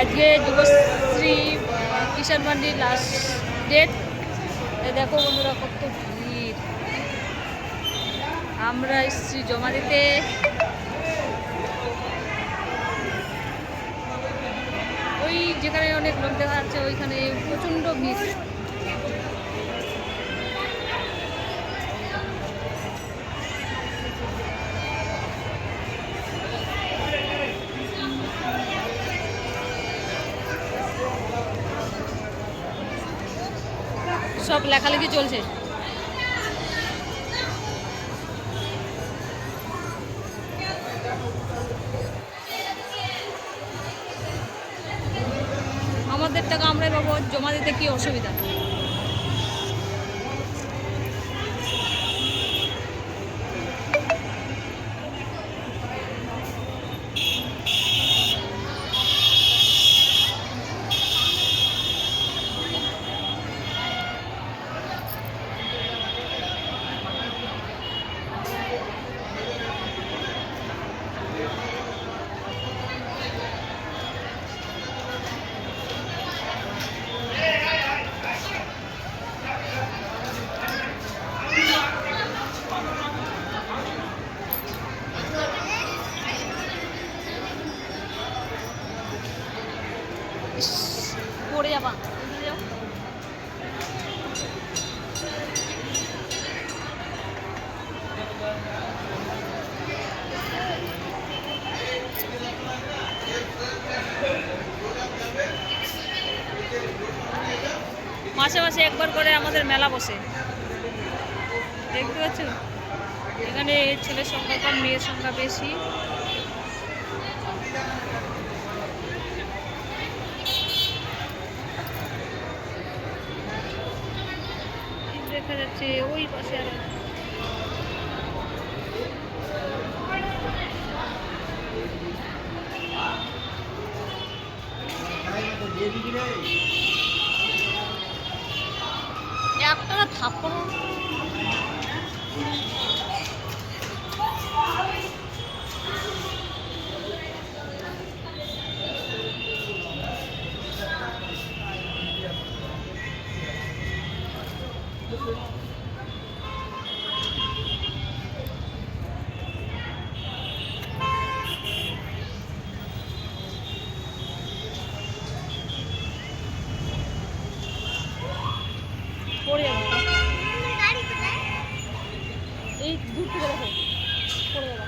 আজকে যুবশ্রী কিষাণ মান্ডির last date. দেখো বন্ধুরা কত ভিড়। আমরা এসেছি জমা দিতে। ওই যেখানে অনেক লোক দেখা যাচ্ছে ওইখানে প্রচণ্ড ভিড়। সব লেখালেখি চলছে। আমাদের টাকা আমরাই পাবো, জমা দিতে কি অসুবিধা? পড়ে যাবা। মাসে মাসে একবার করে আমাদের মেলা বসে, দেখতে পাচ্ছ। এখানে ছেলের সংখ্যা কম, মেয়ের সংখ্যা বেশি। দেখা যাচ্ছে ওই পাশে আর একটা থাপ্পড়। পড়ে যাবে, এই দূর থেকে দেখো পড়ে যাবে।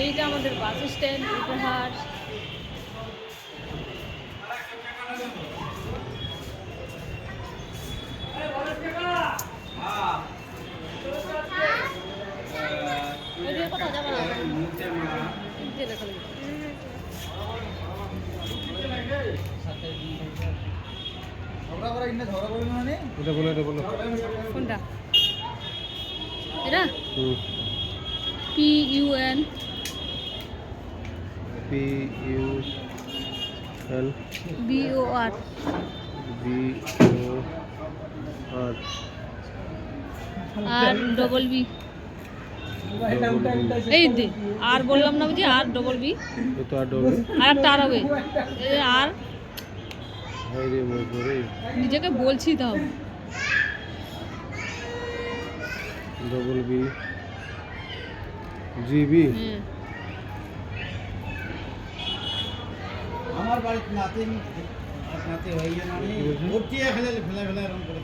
এইটা আমাদের বাস স্ট্যান্ড উপহার। কোনটা এটা? PUN BOR আর ডবল বি। এই দে আর বললাম না বুঝি, আর ডবল বি আর একটা আর হবে আর নিজেকে বলছি তাও। Double B GB. আমার বাড়িতে নাতি হয়ে গেছে, ভর্তি ফেলে ফেলে ফেলে এরকম করে